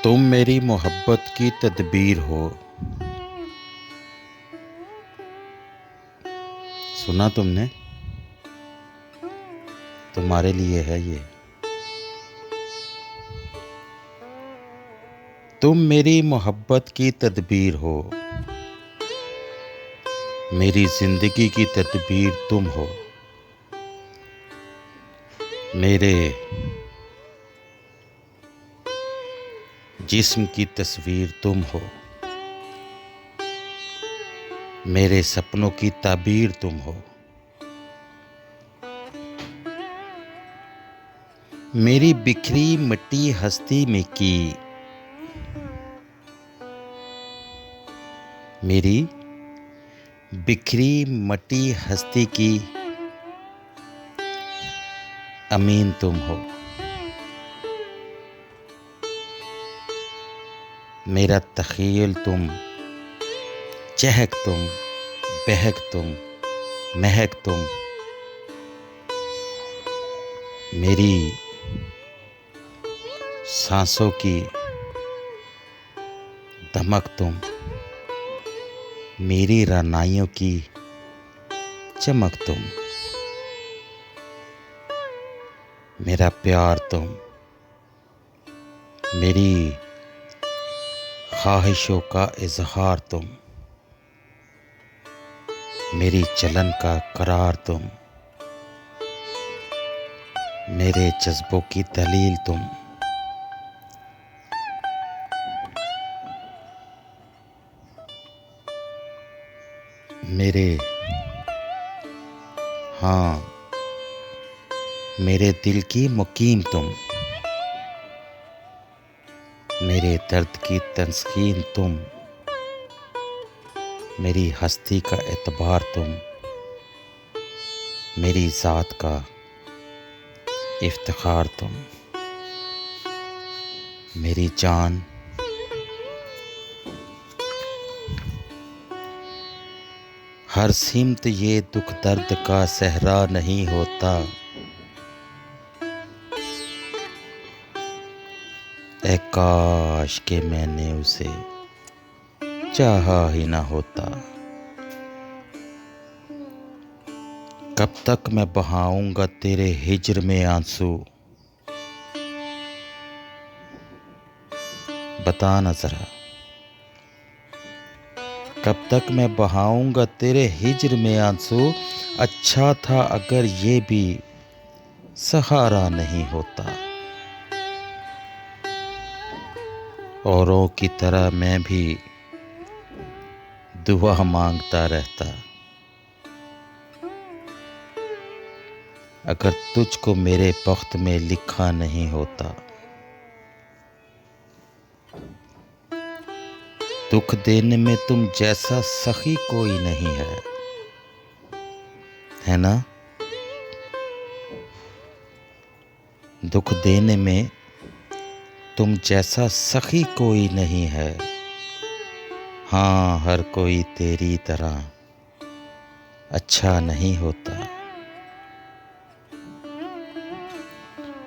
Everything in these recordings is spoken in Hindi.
तुम मेरी मोहब्बत की तदबीर हो। सुना तुमने? तुम्हारे लिए है ये। तुम मेरी मोहब्बत की तदबीर हो, मेरी जिंदगी की तदबीर तुम हो। मेरे जिस्म की तस्वीर तुम हो, मेरे सपनों की ताबीर तुम हो। मेरी बिखरी मिट्टी हस्ती में की, मेरी बिखरी मिट्टी हस्ती की अमीन तुम हो। मेरा तख़य्युल तुम, चहक तुम, बहक तुम, महक तुम। मेरी सांसों की दमक तुम, मेरी रानाइयों की चमक तुम। मेरा प्यार तुम, मेरी ख्वाहिशों का इजहार तुम, मेरी चलन का करार तुम, मेरे जज्बों की दलील तुम। मेरे हाँ मेरे दिल की मुकीम तुम, मेरे दर्द की तस्कीन तुम, मेरी हस्ती का एतबार तुम, मेरी ज़ात का इफ्तिखार तुम। मेरी जान, हर सिमत ये दुख दर्द का सहरा नहीं होता। ऐ काश के मैंने उसे चाहा ही ना होता। कब तक मैं बहाऊंगा तेरे हिज्र में आंसू, बता ना जरा। कब तक मैं बहाऊंगा तेरे हिज्र में आंसू। अच्छा था अगर ये भी सहारा नहीं होता। औरों की तरह मैं भी दुआ मांगता रहता, अगर तुझको मेरे बख्त में लिखा नहीं होता। दुख देने में तुम जैसा सखी कोई नहीं है ना? दुख देने में तुम जैसा सखी कोई नहीं है। हाँ, हर कोई तेरी तरह अच्छा नहीं होता।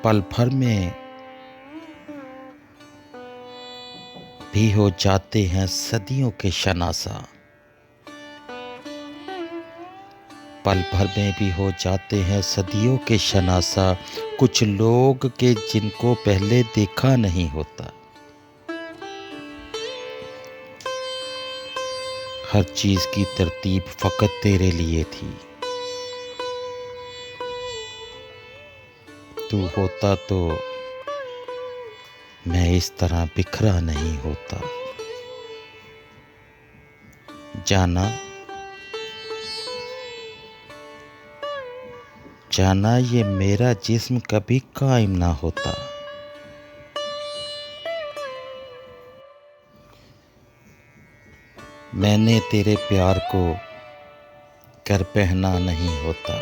पल भर में भी हो जाते हैं सदियों के शनासा। पल भर में भी हो जाते हैं सदियों के शनासा। कुछ लोग के जिनको पहले देखा नहीं होता। हर चीज की तरतीब फकत तेरे लिए थी। तू होता तो मैं इस तरह बिखरा नहीं होता। जाना जाना ये मेरा जिस्म कभी कायम ना होता। मैंने तेरे प्यार को कर पहना नहीं होता।